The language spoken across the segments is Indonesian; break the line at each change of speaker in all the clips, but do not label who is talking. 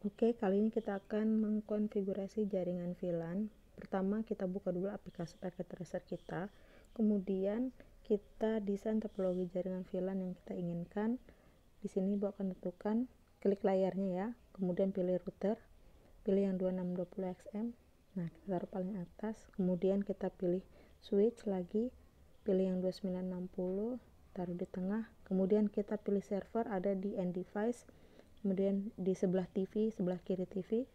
Oke, kali ini kita akan mengkonfigurasi jaringan VLAN. Pertama, kita buka dulu aplikasi packet tracer kita. Kemudian, kita desain topologi jaringan VLAN yang kita inginkan. Di sini Ibu akan tentukan, klik layarnya ya. Kemudian pilih router, pilih yang 2620XM. Nah, kita taruh paling atas. Kemudian kita pilih switch lagi, pilih yang 2960, taruh di tengah. Kemudian kita pilih server, ada di end device. Kemudian di sebelah TV, sebelah kiri TV.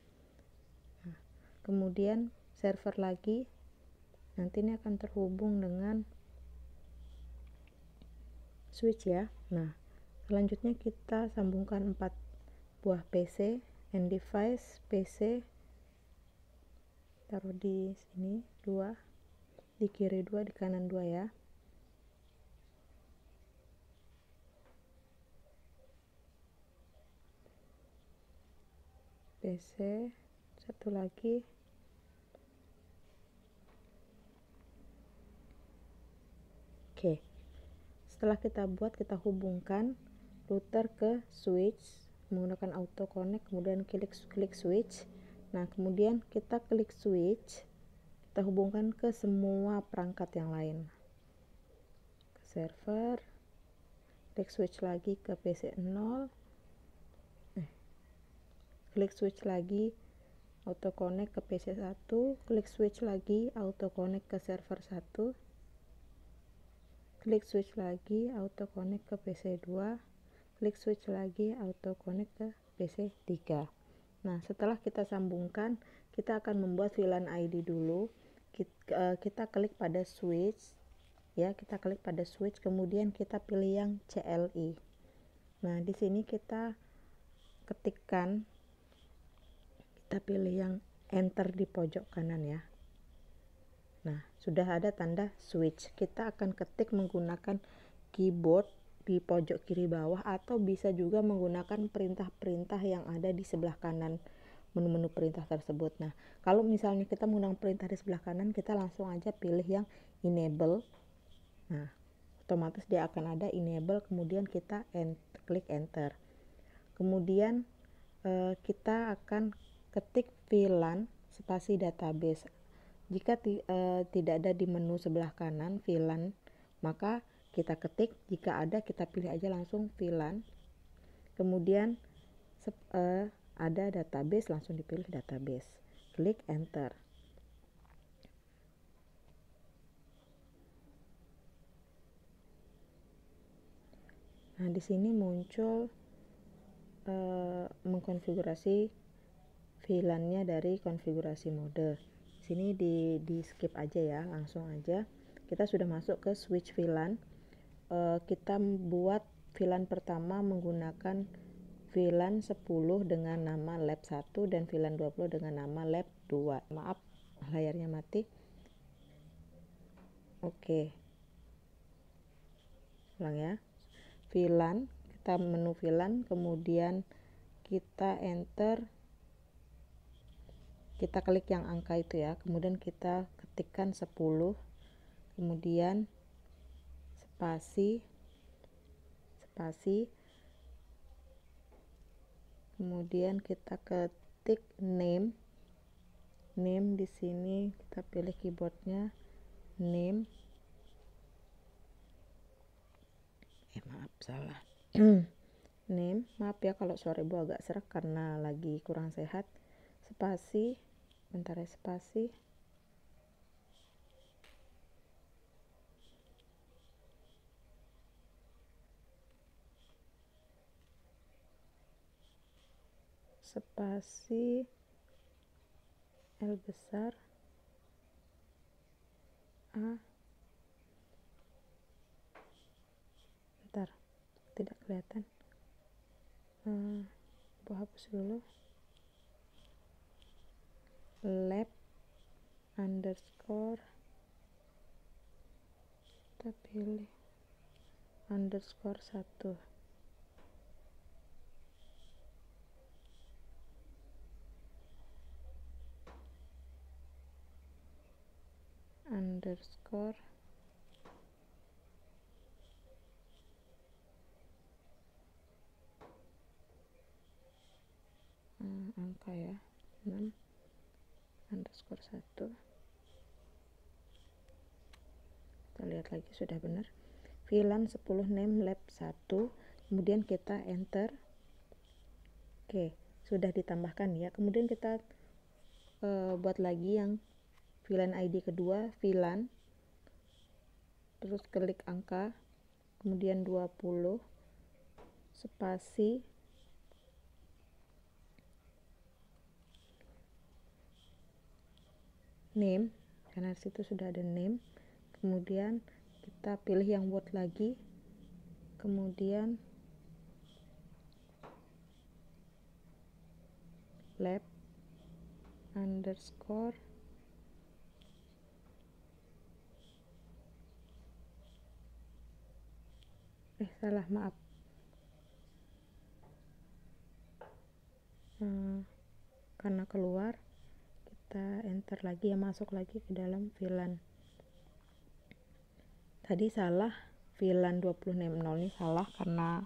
Nah, kemudian server lagi, nanti ini akan terhubung dengan switch ya. Nah, selanjutnya kita sambungkan 4 buah PC, end device, PC, taruh di sini 2, di kiri 2, di kanan 2 ya. PC, satu lagi. Oke, setelah kita buat, kita hubungkan router ke switch menggunakan auto connect, kemudian klik switch. Nah, kemudian kita klik switch, kita hubungkan ke semua perangkat yang lain, ke server, klik switch lagi ke PC 0, klik switch lagi auto connect ke PC 1, klik switch lagi auto connect ke server 1, klik switch lagi auto connect ke PC 2, klik switch lagi auto connect ke PC 3. Nah, setelah kita sambungkan, kita akan membuat VLAN ID dulu. Kita klik pada switch ya, kita klik pada switch, kemudian kita pilih yang CLI. Nah, di sini kita ketikkan, kita pilih yang enter di pojok kanan ya. Nah, sudah ada tanda switch. Kita akan ketik menggunakan keyboard di pojok kiri bawah, atau bisa juga menggunakan perintah-perintah yang ada di sebelah kanan menu-menu perintah tersebut. Nah, kalau misalnya kita menggunakan perintah di sebelah kanan, kita langsung aja pilih yang enable. Nah, otomatis dia akan ada enable, kemudian kita klik enter. Kemudian kita akan ketik VLAN spasi database. Jika tidak ada di menu sebelah kanan VLAN, maka kita ketik, jika ada kita pilih aja langsung VLAN. Kemudian ada database, langsung dipilih database. Klik enter. Nah, di sini muncul mengkonfigurasi VLAN-nya dari konfigurasi mode. Di sini di skip aja ya, langsung aja. Kita sudah masuk ke switch VLAN. Kita buat VLAN pertama menggunakan VLAN 10 dengan nama lab 1 dan VLAN 20 dengan nama lab 2. Maaf, layarnya mati. Oke. Ulang ya. VLAN, kita menu VLAN, kemudian kita enter, kita klik yang angka itu ya, kemudian kita ketikkan 10, kemudian spasi, kemudian kita ketik name di sini kita pilih keyboardnya name, maaf salah name, maaf ya kalau suara ibu agak serak karena lagi kurang sehat. Spasi, bentar ya, spasi, L besar, A, bentar tidak kelihatan, hapus dulu, lab underscore, kita pilih underscore 1, underscore angka ya, 6 underscore 1. Kita lihat lagi, sudah benar. VLAN 10 name lab 1, kemudian kita enter. Oke, sudah ditambahkan ya. Kemudian kita buat lagi yang VLAN ID kedua, VLAN, terus klik angka, kemudian 20 spasi name, karena disitu sudah ada name. Kemudian kita pilih yang word lagi, kemudian lab underscore salah, maaf, karena keluar, kita enter lagi ya, masuk lagi ke dalam VLAN. Tadi salah, VLAN 20 name 0 ini salah karena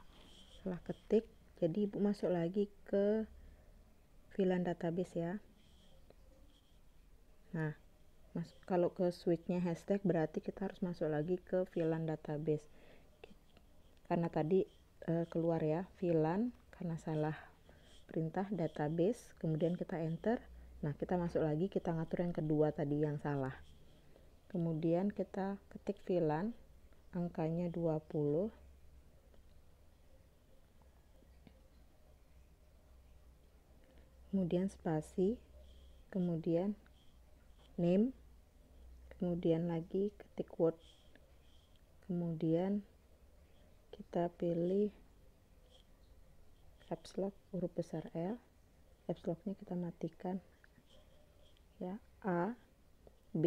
salah ketik, jadi ibu masuk lagi ke VLAN database ya. Nah, kalau ke switchnya hashtag berarti kita harus masuk lagi ke VLAN database, karena tadi keluar ya VLAN karena salah perintah database, kemudian kita enter. Nah, kita masuk lagi, kita ngatur yang kedua tadi yang salah, kemudian kita ketik VLAN, angkanya 20, kemudian spasi, kemudian name, kemudian lagi ketik word, kemudian kita pilih caps lock huruf besar L, caps locknya kita matikan ya, A B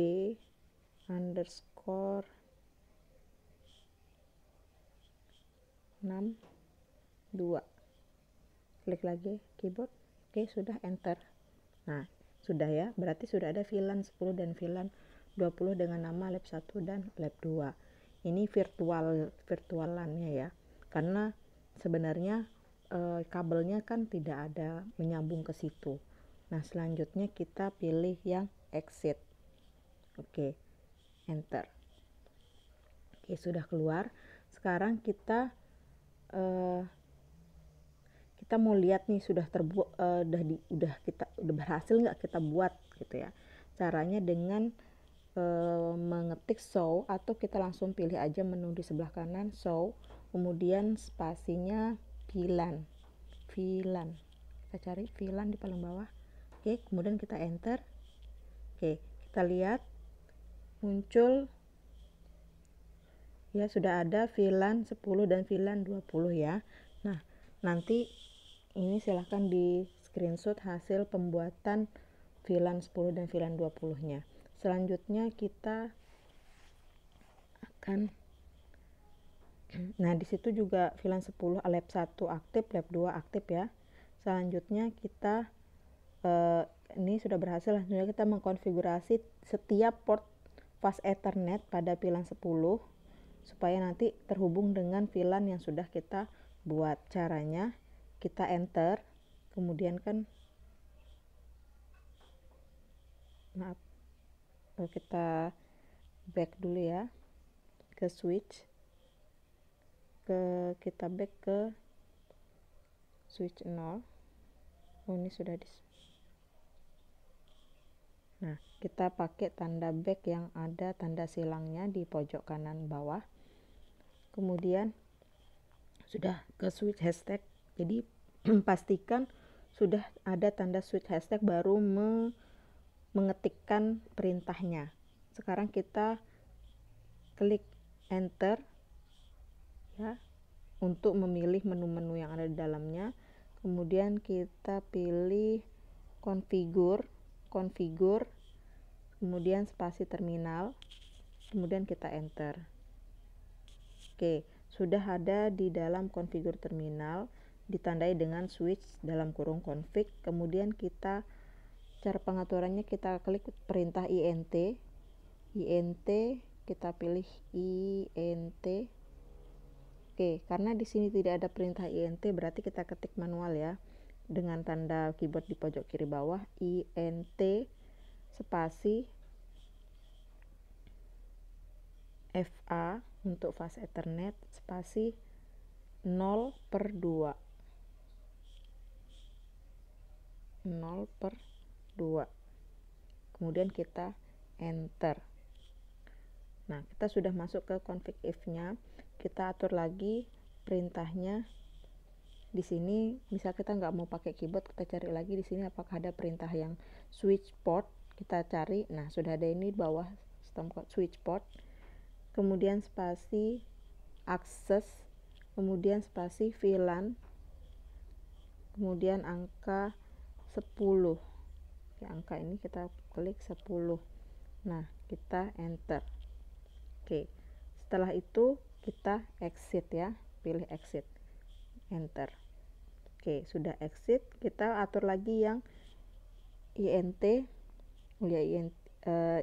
underscore 62, klik lagi keyboard. Oke, sudah, enter. Nah, sudah ya, berarti sudah ada VLAN 10 dan VLAN 20 dengan nama lab 1 dan lab 2. Ini virtualannya ya, karena sebenarnya kabelnya kan tidak ada menyambung ke situ. Nah, selanjutnya kita pilih yang exit. Oke, enter. Oke, sudah keluar. Sekarang kita mau lihat nih, sudah terbuat, udah berhasil nggak kita buat gitu ya. Caranya dengan mengetik show, atau kita langsung pilih aja menu di sebelah kanan show, kemudian spasinya VLAN. Kita cari VLAN di paling bawah. Oke, kemudian kita enter. Oke, kita lihat muncul ya, sudah ada VLAN 10 dan VLAN 20 ya. Nah, nanti ini silahkan di screenshot hasil pembuatan VLAN 10 dan VLAN 20 nya. Selanjutnya kita akan, nah disitu juga VLAN 10 lab 1 aktif, lab 2 aktif ya. Selanjutnya kita ini sudah berhasil, selanjutnya kita mengkonfigurasi setiap port fast Ethernet pada VLAN 10 supaya nanti terhubung dengan VLAN yang sudah kita buat. Caranya kita enter, kemudian kan maaf, kita back dulu ya ke switch, kita back ke switch 0. Ini sudah nah, kita pakai tanda back yang ada tanda silangnya di pojok kanan bawah, kemudian sudah ke switch hashtag. Jadi pastikan sudah ada tanda switch hashtag baru mengetikkan perintahnya. Sekarang kita klik enter ya untuk memilih menu-menu yang ada di dalamnya. Kemudian kita pilih configure, kemudian spasi terminal, kemudian kita enter. Oke, sudah ada di dalam configure terminal, ditandai dengan switch dalam kurung config. Kemudian kita, cara pengaturannya kita klik perintah int, kita pilih int. Oke, karena di sini tidak ada perintah int berarti kita ketik manual ya. dengan tanda keyboard di pojok kiri bawah, INT spasi FA untuk fast Ethernet spasi 0/2. 0/2. Kemudian kita enter. Nah, kita sudah masuk ke config if-nya. Kita atur lagi perintahnya. Di sini misal kita nggak mau pakai keyboard, kita cari lagi di sini apakah ada perintah yang switch port. Kita cari. Nah, sudah ada ini di bawah sistem switch port. Kemudian spasi access, kemudian spasi VLAN, kemudian angka 10. Ya, angka ini kita klik 10. Nah, kita enter. Oke, setelah itu kita exit ya, pilih exit, enter. Oke, sudah exit, kita atur lagi yang INT. Ya,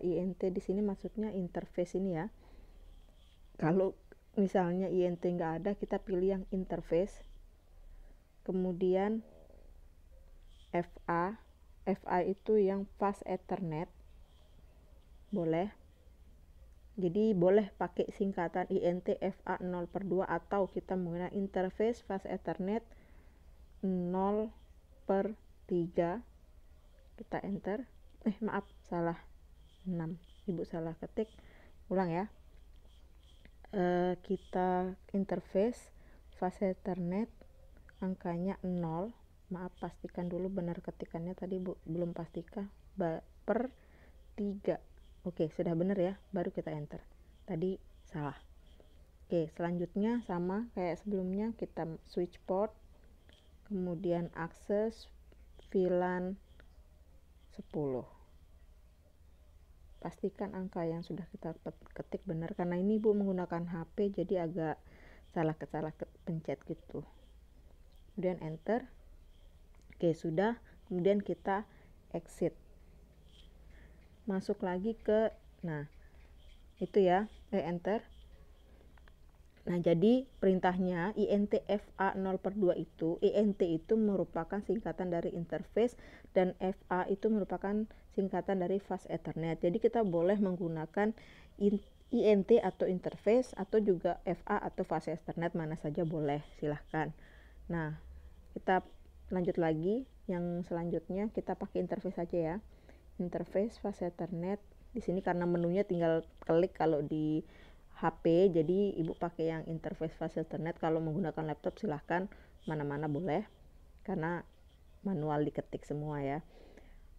INT di sini maksudnya interface ini ya. Kalau misalnya INT nggak ada, kita pilih yang interface. Kemudian FA itu yang fast Ethernet, boleh. Jadi boleh pakai singkatan INT FA 0/2 atau kita menggunakan interface fast Ethernet 0/3. Kita enter. Maaf, salah 6. Ibu salah ketik. Ulang ya. Kita interface fast Ethernet angkanya 0. Maaf, pastikan dulu benar ketikannya tadi Bu, belum pastikan. Per 3. Oke, sudah benar ya, baru kita enter. Tadi salah. Oke, selanjutnya sama kayak sebelumnya, kita switch port, kemudian akses VLAN 10. Pastikan angka yang sudah kita ketik benar, karena ini Bu menggunakan HP jadi agak salah pencet gitu. Kemudian enter. Oke, sudah. Kemudian kita exit. Masuk lagi ke, nah itu ya, enter. Nah, jadi perintahnya INT FA 0/2 itu, INT itu merupakan singkatan dari interface dan FA itu merupakan singkatan dari fast Ethernet. Jadi kita boleh menggunakan INT atau interface atau juga FA atau fast Ethernet, mana saja boleh, silahkan. Nah, kita lanjut lagi. Yang selanjutnya kita pakai interface saja ya. Interface fast Ethernet. Di sini karena menunya tinggal klik kalau di HP, jadi ibu pakai yang interface fast Ethernet. Kalau menggunakan laptop silahkan mana-mana boleh, karena manual diketik semua ya.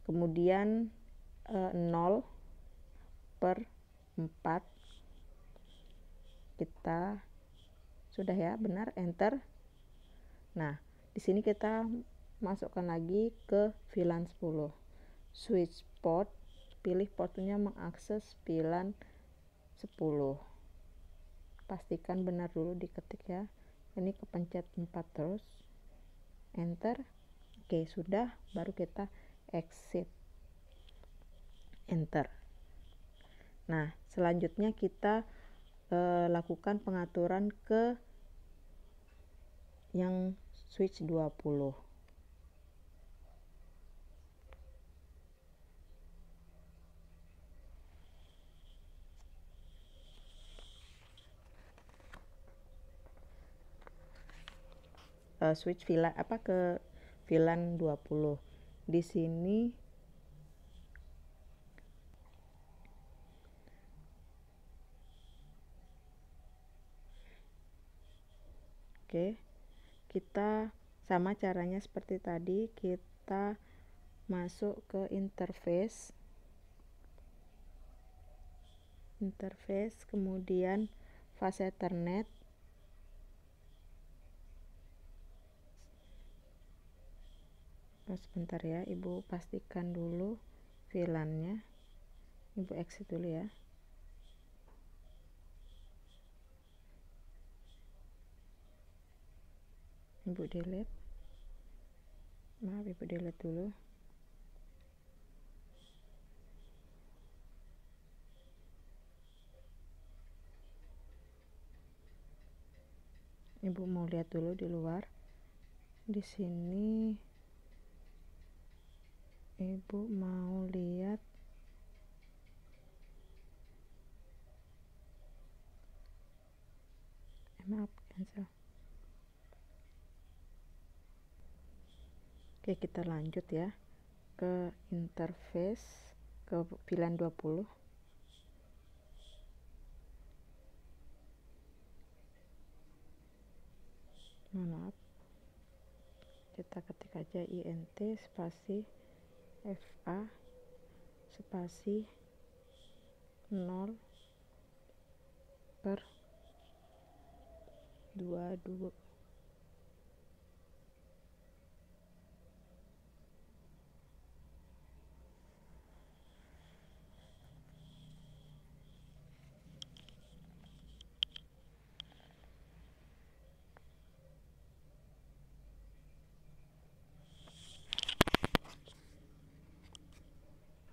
Kemudian 0/4 kita sudah ya, benar, enter. Nah, di sini kita masukkan lagi ke VLAN 10. Switch port, pilih portnya mengakses VLAN 10. Pastikan benar dulu diketik ya. Ini kepencet 4 terus. Enter. Oke, sudah, baru kita exit. Enter. Nah, selanjutnya kita lakukan pengaturan ke yang switch 20. Switch VLAN ke VLAN 20. Di sini oke, kita sama caranya seperti tadi, kita masuk ke interface, kemudian fast Ethernet. Sebentar ya, ibu pastikan dulu VLAN-nya. Ibu exit dulu ya. Ibu delete. Maaf, ibu delete dulu. Ibu mau lihat dulu di luar. Di sini ibu mau lihat maaf, cancel. Oke, kita lanjut ya ke interface, ke pilihan 20. Maaf, kita ketik aja int spasi fa spasi 0/22.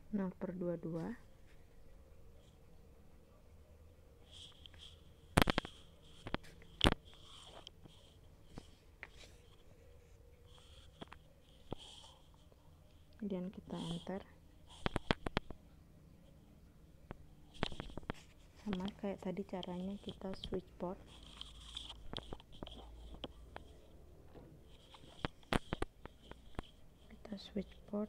Nol per 22. Kemudian kita enter. Sama kayak tadi caranya, kita switch port. Kita switch port.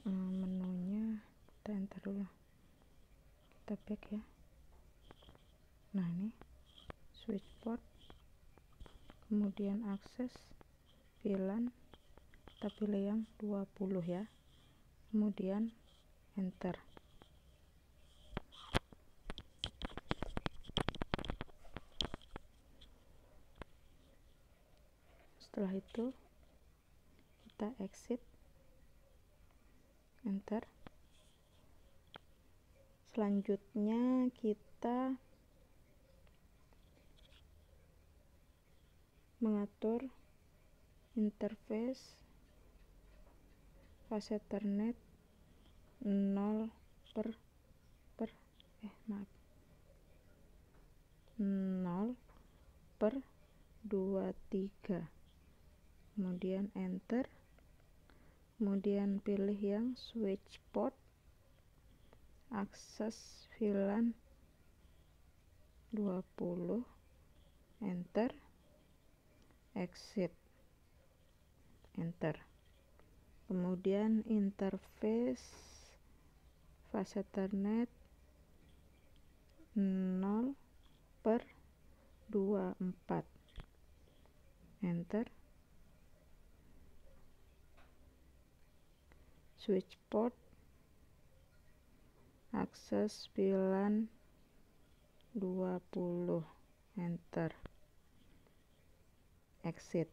Menunya kita enter dulu. Kita back ya. Nah, ini switch port. Kemudian akses VLAN, kita pilih yang 20 ya, kemudian enter. Setelah itu kita exit, enter. Selanjutnya kita mengatur interface fase Ethernet 0 per 23, kemudian enter, kemudian pilih yang switch port, akses VLAN 20, enter, exit, enter. Kemudian interface fase Ethernet 0 per 24, enter. Switch port, akses VLAN 20, enter, exit,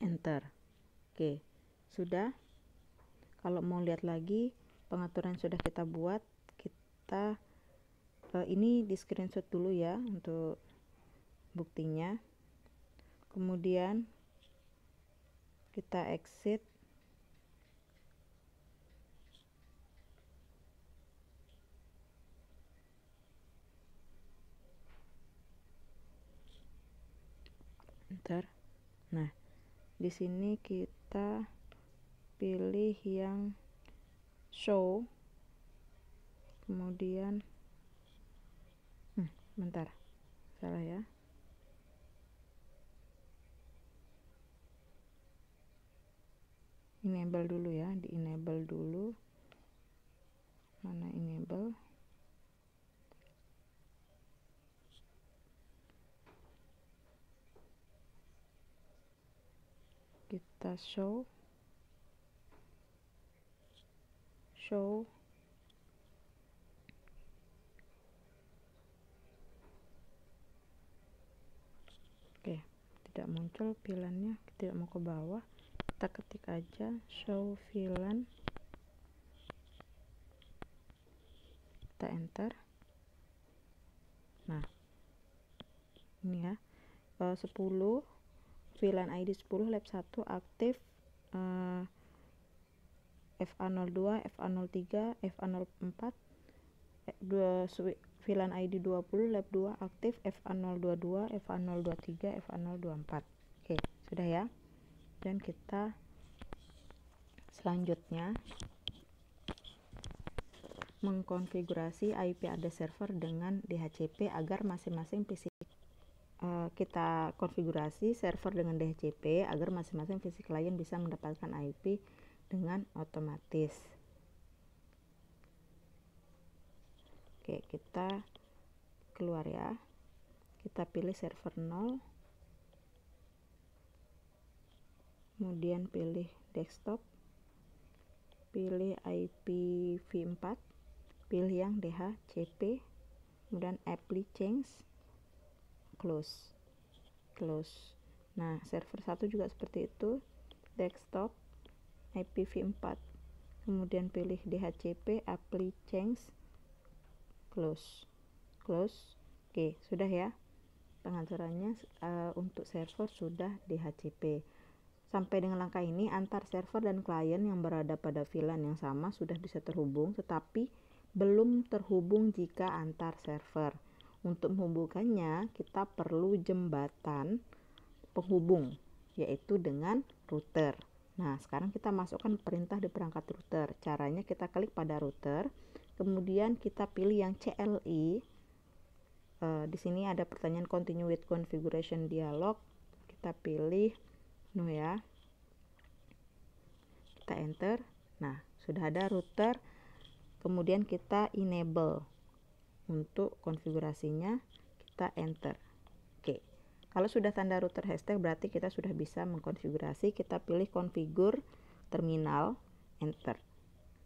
enter. Oke, sudah. Kalau mau lihat lagi pengaturan sudah kita buat, kita ini di screenshot dulu ya untuk buktinya. Kemudian kita exit, enter. Nah, di sini kita pilih yang show, kemudian bentar, salah ya. Enable dulu ya, di enable dulu. Mana enable? Kita show. Oke, tidak muncul VLAN-nya, tidak mau ke bawah. Kita ketik aja show VLAN, kita enter. Nah, ini ya, 10 VLAN ID 10 lab 1 aktif, FA02, FA03, FA04, VLAN ID 20 lab 2 aktif FA022 FA023 FA024. Oke, sudah ya. Dan kita selanjutnya mengkonfigurasi IP address server dengan DHCP agar masing-masing PC kita konfigurasi server dengan DHCP agar masing-masing PC klien bisa mendapatkan IP dengan otomatis. Oke, kita keluar ya. Kita pilih server 0. Kemudian pilih desktop. Pilih IPv4. Pilih yang DHCP. Kemudian apply change. Close. Nah, server 1 juga seperti itu. Desktop IPv4. Kemudian pilih DHCP, apply change. Close. Oke, sudah ya. Pengaturannya untuk server sudah DHCP. Sampai dengan langkah ini, antar server dan klien yang berada pada VLAN yang sama sudah bisa terhubung, tetapi belum terhubung jika antar server. Untuk menghubungkannya, kita perlu jembatan penghubung, yaitu dengan router. Nah, sekarang kita masukkan perintah di perangkat router. Caranya kita klik pada router. Kemudian kita pilih yang CLI. Di sini ada pertanyaan continue with configuration dialog. Kita pilih no ya. Kita enter. Nah, sudah ada router. Kemudian kita enable. Untuk konfigurasinya kita enter. Oke. Kalau sudah tanda router hashtag berarti kita sudah bisa mengkonfigurasi. Kita pilih configure terminal, enter.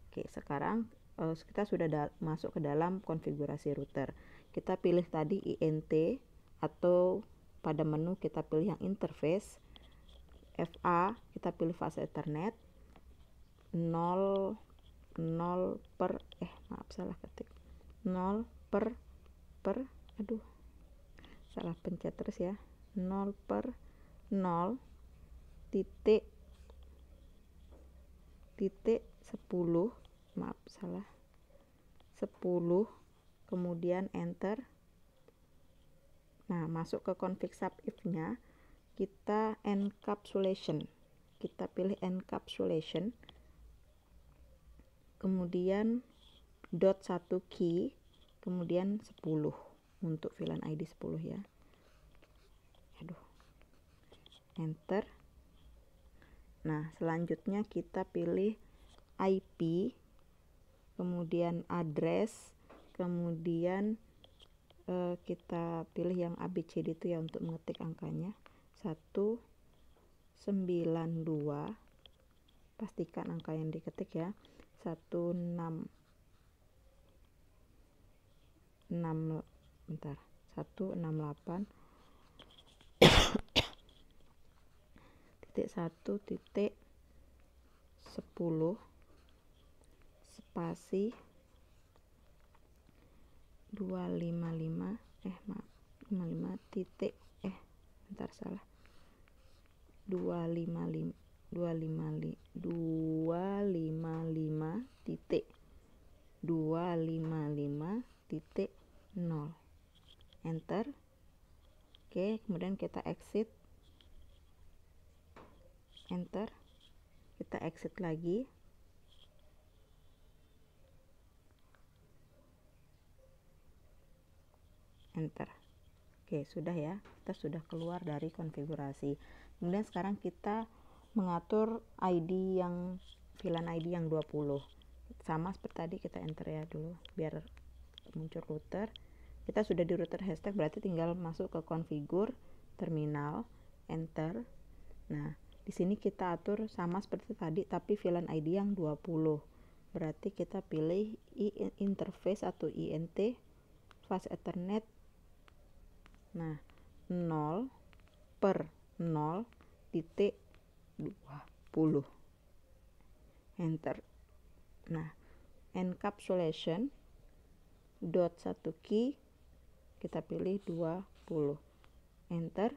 Oke, sekarang kita sudah masuk ke dalam konfigurasi router. Kita pilih tadi INT atau pada menu kita pilih yang interface. FA kita pilih fast Ethernet 0 per salah ketik 0 per salah pencet terus ya, 0 per 0 titik 10 10, kemudian enter. Nah, masuk ke config sub if-nya, kita encapsulation. Kita pilih encapsulation. Kemudian .1 key, kemudian 10 untuk VLAN ID 10 ya. Enter. Nah, selanjutnya kita pilih IP, kemudian address, kemudian kita pilih yang ABCD itu ya untuk mengetik angkanya 192, pastikan angka yang diketik ya 168 titik 1 titik 10 spasi 255 titik 255 titik 0, enter. Oke, kemudian kita exit, enter. Kita exit lagi, enter. Oke, sudah ya, kita sudah keluar dari konfigurasi. Kemudian sekarang kita mengatur ID yang VLAN ID yang 20. Sama seperti tadi, kita enter ya dulu biar muncul router. Kita sudah di router hashtag, berarti tinggal masuk ke configure terminal, enter. Nah, di sini kita atur sama seperti tadi tapi VLAN ID yang 20. Berarti kita pilih interface atau INT fast Ethernet. Nah, 0 per 0 titik 20, enter. Nah, encapsulation .1 key kita pilih 20, enter.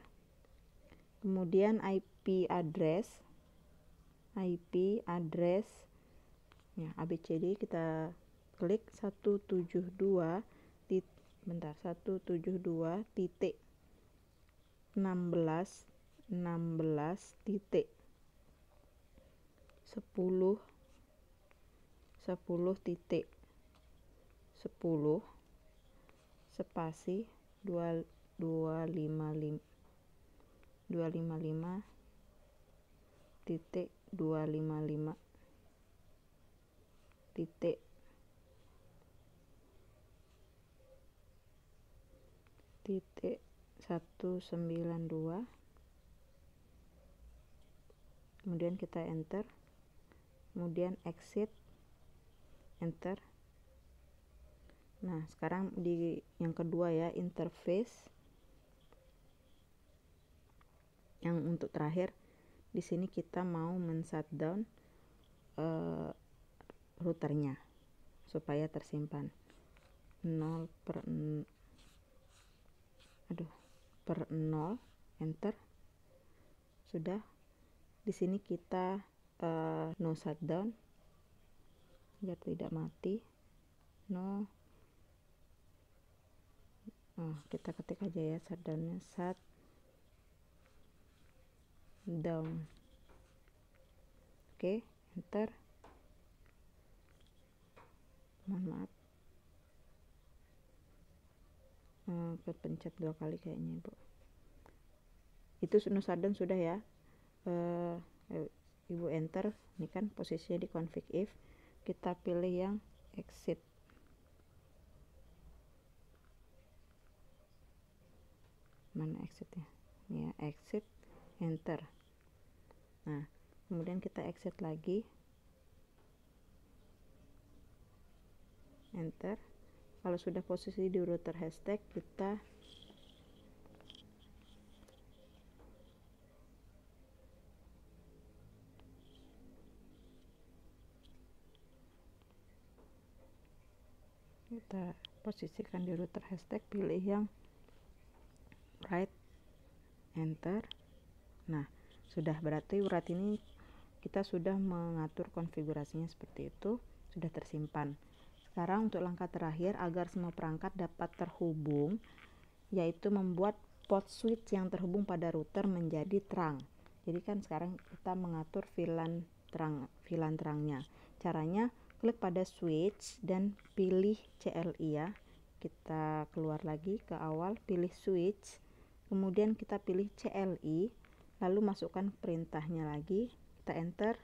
Kemudian IP address ya ABCD kita klik 172 bentar, 172 titik 16 titik 10 titik 10 spasi 255 titik 255 titik 192, kemudian kita enter, kemudian exit, enter. Nah sekarang di yang kedua ya, interface yang untuk terakhir. Di sini kita mau men-shutdown routernya supaya tersimpan 0/0, enter. Sudah. Di sini kita no shutdown biar tidak mati. No, kita ketik aja ya shutdownnya, shutdown. Oke, enter. Mohon maaf, kepencet 2 kali kayaknya Ibu. Itu no shutdown sudah ya. Ibu enter. Ini kan posisinya di config if. Kita pilih yang exit. Mana exitnya? Ya, exit, enter. Nah kemudian kita exit lagi, enter. Kalau sudah posisi di router hashtag, kita posisikan di router hashtag, pilih yang right, enter. Nah sudah, berarti ini kita sudah mengatur konfigurasinya seperti itu, sudah tersimpan. Sekarang untuk langkah terakhir agar semua perangkat dapat terhubung, yaitu membuat port switch yang terhubung pada router menjadi terang. Jadi kan sekarang kita mengatur VLAN terangnya. Caranya klik pada switch dan pilih CLI ya. Kita keluar lagi ke awal, pilih switch, kemudian kita pilih CLI, lalu masukkan perintahnya lagi, kita enter.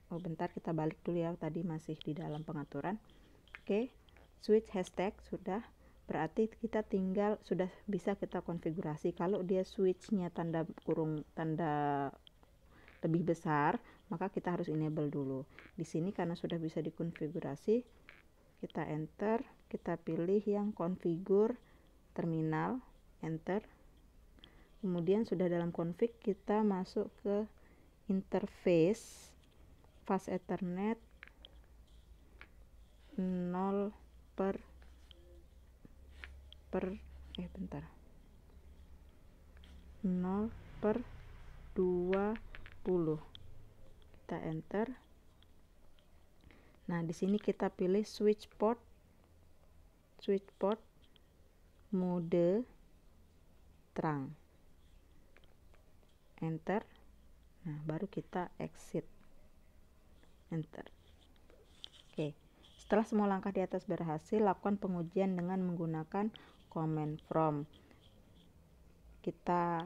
Bentar, kita balik dulu ya, tadi masih di dalam pengaturan. Oke, switch hashtag sudah, berarti kita tinggal sudah bisa kita konfigurasi. Kalau dia switchnya tanda lebih besar, maka kita harus enable dulu. Di sini karena sudah bisa dikonfigurasi, kita enter, kita pilih yang configure terminal, enter. Kemudian sudah dalam config, kita masuk ke interface fast ethernet 0 per 20. Kita enter. Nah di sini kita pilih switch port mode terang, enter. Nah baru kita exit, enter. Oke, setelah semua langkah di atas berhasil, lakukan pengujian dengan menggunakan command from. Kita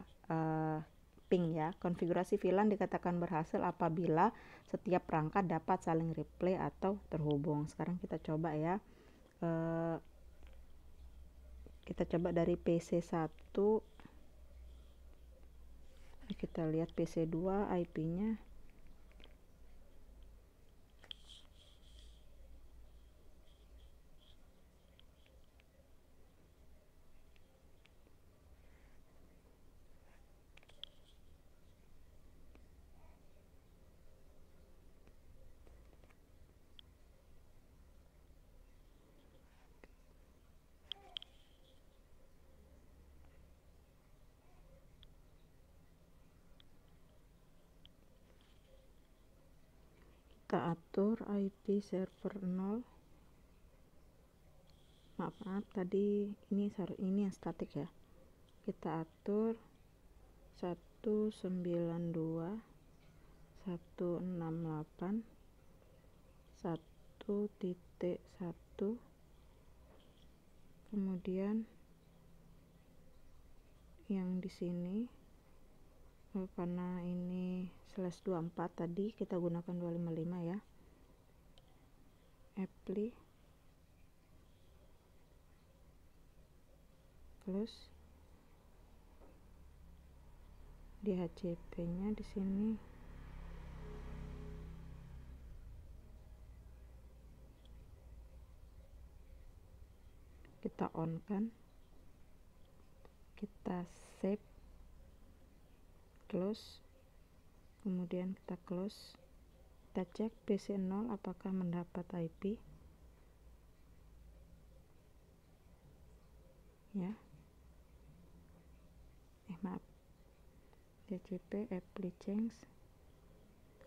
ping ya, konfigurasi VLAN dikatakan berhasil apabila setiap perangkat dapat saling replay atau terhubung. Sekarang kita coba ya, kita coba dari PC1, kita lihat PC2 IP-nya. Kita atur IP server 0, maaf tadi ini yang statik ya. Kita atur 192 168 1.1, kemudian yang di sini karena ini /24 tadi kita gunakan 255 ya. Apply close. DHCP nya di sini kita on kan, kita save, close, kemudian kita close, kita cek PC0 apakah mendapat IP ya. Maaf, DHCP apply change,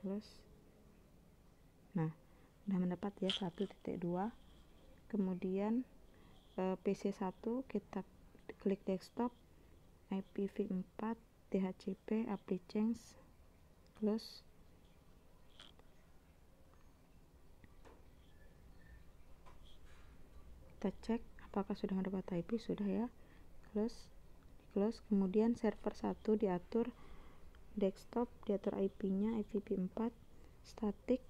close. Nah, sudah mendapat ya 1.2. Kemudian PC1 kita klik desktop, IPv4 DHCP apply change, close. Kita cek apakah sudah mendapat IP, sudah ya. Close. Kemudian server 1 diatur desktop, diatur IP-nya IPv4 static,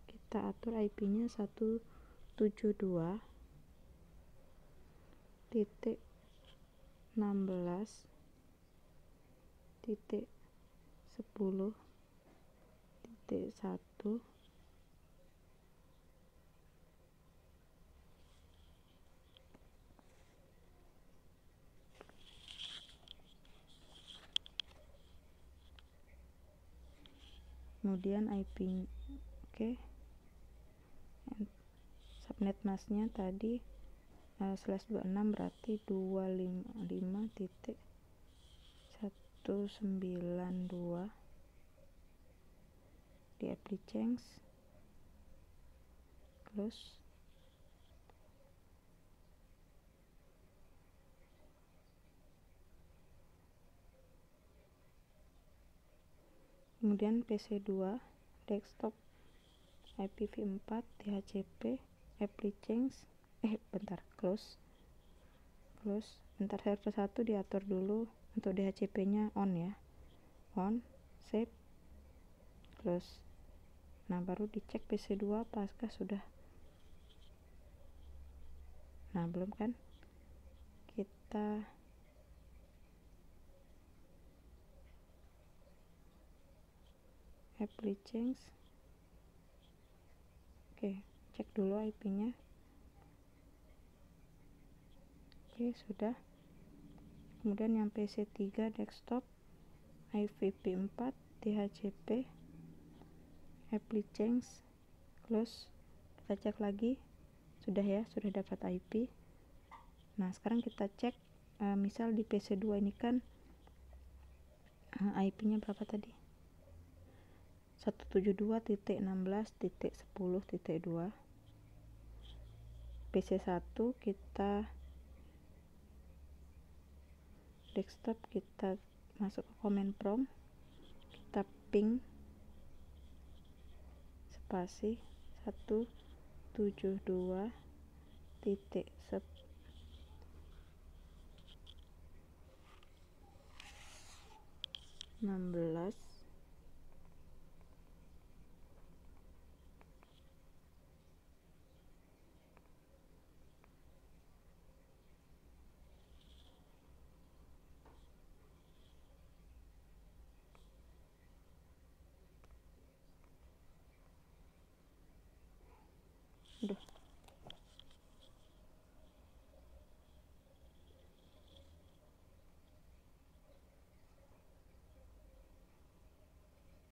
kita atur IP-nya 172.16.10.1. Kemudian IP, oke. Subnet masknya tadi /26 berarti 255.192. di apply change, close. Kemudian PC2 desktop IPv4 DHCP apply change, close. Bentar, server 1 diatur dulu untuk DHCP nya on ya, on, save, close. Nah, baru dicek PC2 apakah sudah. Nah, belum kan, kita apply change, oke, cek dulu IP nya, oke, sudah. Kemudian yang PC3 desktop IPv4 DHCP apply change, close. Kita cek lagi, sudah ya, sudah dapat IP. Nah, sekarang kita cek misal di PC2 ini kan IP nya berapa tadi, 172.16.10.2. PC1 kita desktop, kita masuk ke command prompt, kita ping spasi 172.16. Aduh,